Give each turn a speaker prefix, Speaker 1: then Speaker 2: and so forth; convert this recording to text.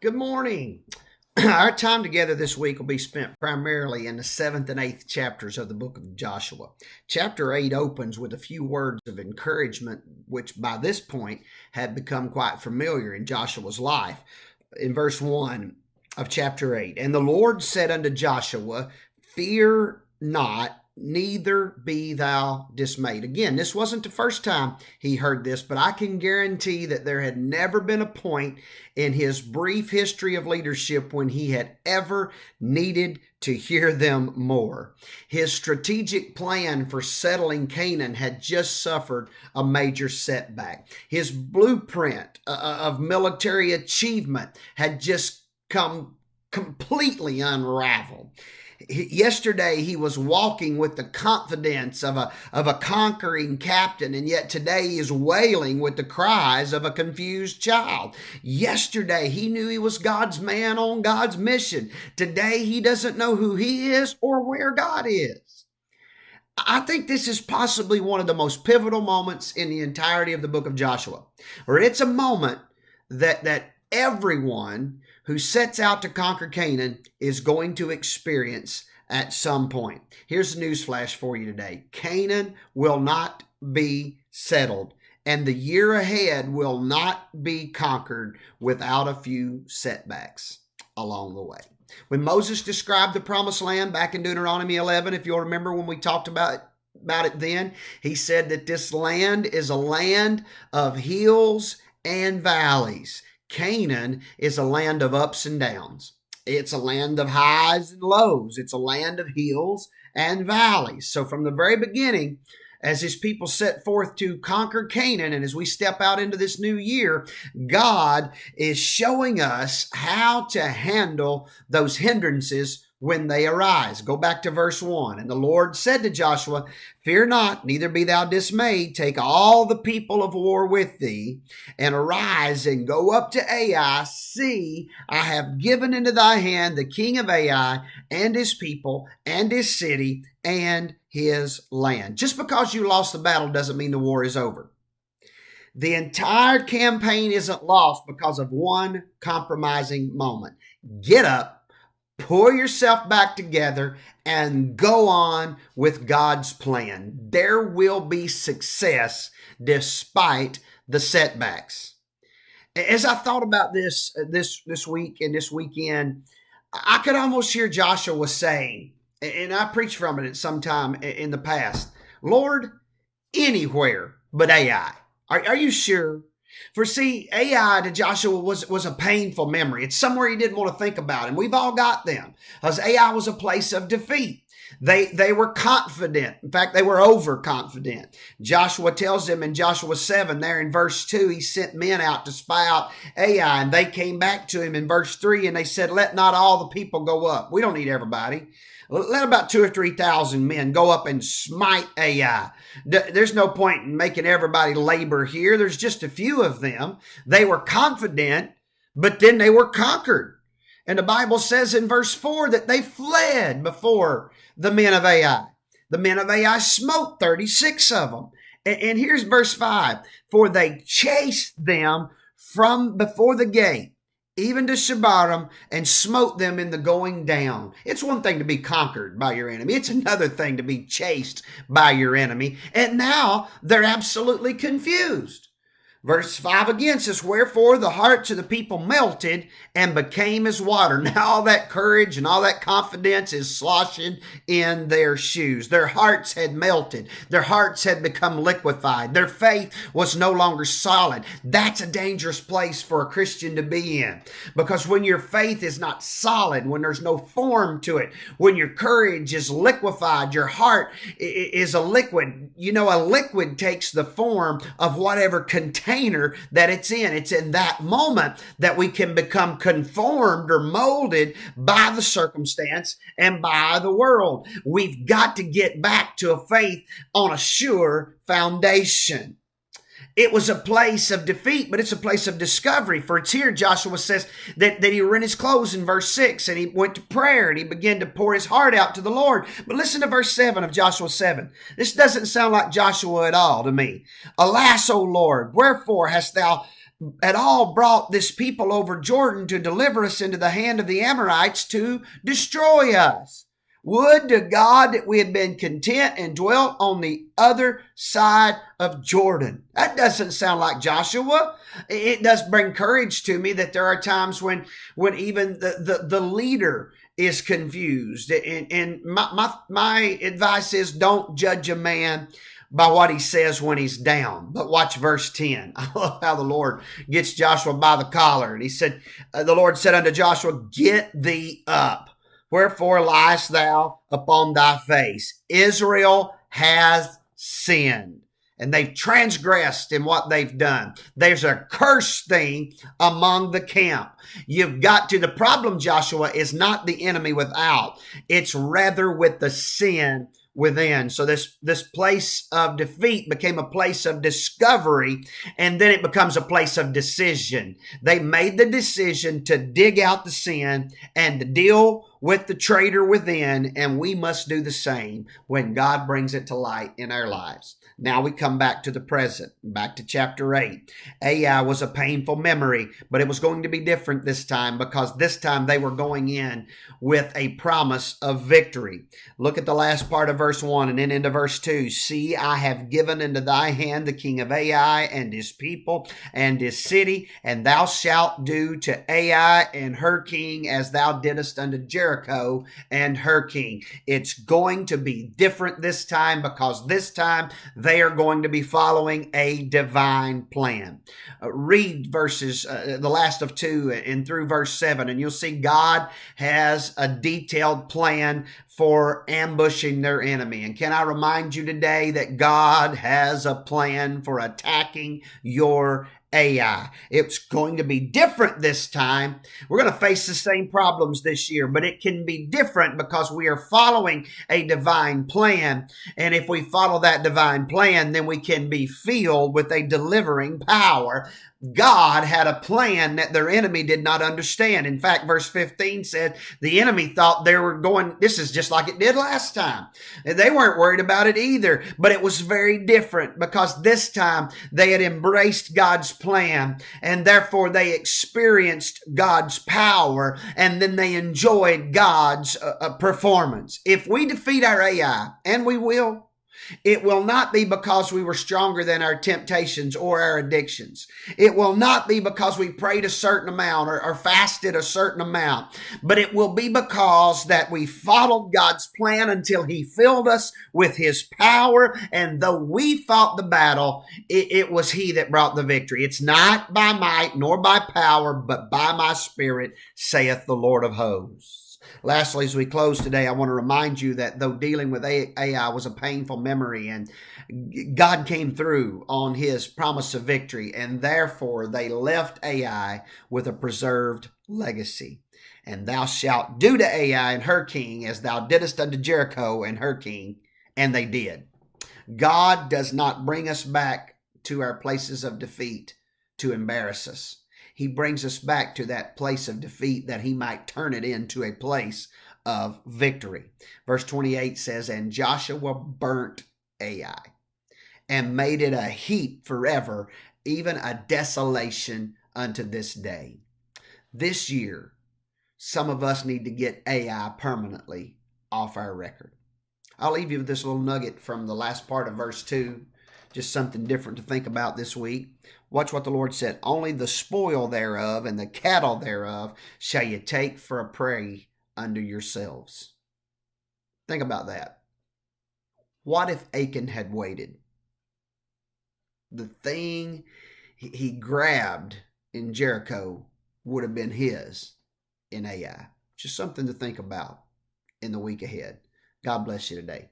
Speaker 1: Good morning. Our time together this week will be spent primarily in the 7th and 8th chapters of the book of Joshua. Chapter 8 opens with a few words of encouragement, which by this point had become quite familiar in Joshua's life. In verse 1 of chapter 8, "And the Lord said unto Joshua, Fear not, neither be thou dismayed." Again, this wasn't the first time he heard this, but I can guarantee that there had never been a point in his brief history of leadership when he had ever needed to hear them more. His strategic plan for settling Canaan had just suffered a major setback. His blueprint of military achievement had just come completely unraveled. Yesterday, he was walking with the confidence of a conquering captain, and yet today he is wailing with the cries of a confused child. Yesterday, he knew he was God's man on God's mission. Today, he doesn't know who he is or where God is. I think this is possibly one of the most pivotal moments in the entirety of the book of Joshua, or it's a moment that everyone who sets out to conquer Canaan is going to experience at some point. Here's a news flash for you today. Canaan will not be settled, and the year ahead will not be conquered without a few setbacks along the way. When Moses described the promised land back in Deuteronomy 11, if you'll remember when we talked about it then, he said that this land is a land of hills and valleys. Canaan is a land of ups and downs. It's a land of highs and lows. It's a land of hills and valleys. So from the very beginning, as his people set forth to conquer Canaan, and as we step out into this new year, God is showing us how to handle those hindrances when they arise. Go back to verse 1. "And the Lord said to Joshua, Fear not, neither be thou dismayed. Take all the people of war with thee, and arise and go up to Ai. See, I have given into thy hand the king of Ai and his people and his city and his land." Just because you lost the battle doesn't mean the war is over. The entire campaign isn't lost because of one compromising moment. Get up, pull yourself back together, and go on with God's plan. There will be success despite the setbacks. As I thought about this week and this weekend, I could almost hear Joshua saying, and I preached from it at some time in the past, "Lord, anywhere but Ai." Are you sure? For see, Ai to Joshua was a painful memory. It's somewhere he didn't want to think about, and we've all got them. Because Ai was a place of defeat. They were confident. In fact, they were overconfident. Joshua tells them in Joshua 7, there in verse 2, he sent men out to spy out Ai, and they came back to him in verse 3, and they said, "Let not all the people go up." We don't need everybody. Let about 2,000 or 3,000 men go up and smite Ai. There's no point in making everybody labor here. There's just a few of them. They were confident, but then they were conquered. And the Bible says in verse 4 that they fled before the men of Ai. The men of Ai smote 36 of them. And here's verse 5. "For they chased them from before the gate, even to Shebarim, and smote them in the going down." It's one thing to be conquered by your enemy. It's another thing to be chased by your enemy. And now they're absolutely confused. Verse 5 again says, "Wherefore the hearts of the people melted and became as water." Now all that courage and all that confidence is sloshing in their shoes. Their hearts had melted. Their hearts had become liquefied. Their faith was no longer solid. That's a dangerous place for a Christian to be in. Because when your faith is not solid, when there's no form to it, when your courage is liquefied, your heart is a liquid. You know, a liquid takes the form of whatever container that it's in. It's in that moment that we can become conformed or molded by the circumstance and by the world. We've got to get back to a faith on a sure foundation. It was a place of defeat, but it's a place of discovery. For it's here, Joshua says that he rent his clothes in verse 6, and he went to prayer, and he began to pour his heart out to the Lord. But listen to verse 7 of Joshua 7. This doesn't sound like Joshua at all to me. "Alas, O Lord, wherefore hast thou at all brought this people over Jordan to deliver us into the hand of the Amorites to destroy us. Would to God that we had been content and dwelt on the other side of Jordan. That doesn't sound like Joshua. It does bring courage to me that there are times when even the leader is confused. And my advice is, don't judge a man by what he says when he's down. But watch verse 10. I love how the Lord gets Joshua by the collar. And he said, the Lord said unto Joshua, get thee up. Wherefore liest thou upon thy face? Israel has sinned, and they've transgressed in what they've done. There's a curse thing among the camp. The problem, Joshua, is not the enemy without. It's rather with the sin within. So this place of defeat became a place of discovery, and then it becomes a place of decision. They made the decision to dig out the sin and to deal with the traitor within, and we must do the same when God brings it to light in our lives. Now we come back to the present, back to chapter 8. Ai was a painful memory, but it was going to be different this time, because this time they were going in with a promise of victory. Look at the last part of verse 1 and then into verse 2. See, I have given into thy hand the king of Ai and his people and his city, and thou shalt do to Ai and her king as thou didst unto Jericho and her king. It's going to be different this time, because this time they are going to be following a divine plan. Read verses, the last of 2 and through verse 7, and you'll see God has a detailed plan for ambushing their enemy. And can I remind you today that God has a plan for attacking your Ai. It's going to be different this time. We're going to face the same problems this year, but it can be different because we are following a divine plan. And if we follow that divine plan, then we can be filled with a delivering power. God had a plan that their enemy did not understand. In fact, verse 15 said the enemy thought they were going, this is just like it did last time. And they weren't worried about it either, but it was very different because this time they had embraced God's plan, and therefore they experienced God's power, and then they enjoyed God's performance. If we defeat our Ai, and we will, it will not be because we were stronger than our temptations or our addictions. It will not be because we prayed a certain amount or fasted a certain amount, but it will be because that we followed God's plan until He filled us with His power. And though we fought the battle, it was He that brought the victory. It's not by might nor by power, but by my Spirit, saith the Lord of hosts. Lastly, as we close today, I want to remind you that though dealing with Ai was a painful memory, and God came through on His promise of victory, and therefore they left Ai with a preserved legacy. And thou shalt do to Ai and her king as thou didst unto Jericho and her king, and they did. God does not bring us back to our places of defeat to embarrass us. He brings us back to that place of defeat that He might turn it into a place of victory. Verse 28 says, and Joshua burnt Ai and made it a heap forever, even a desolation unto this day. This year, some of us need to get Ai permanently off our record. I'll leave you with this little nugget from the last part of verse 2. Just something different to think about this week. Watch what the Lord said. Only the spoil thereof and the cattle thereof shall you take for a prey unto yourselves. Think about that. What if Achan had waited? The thing he grabbed in Jericho would have been his in Ai. Just something to think about in the week ahead. God bless you today.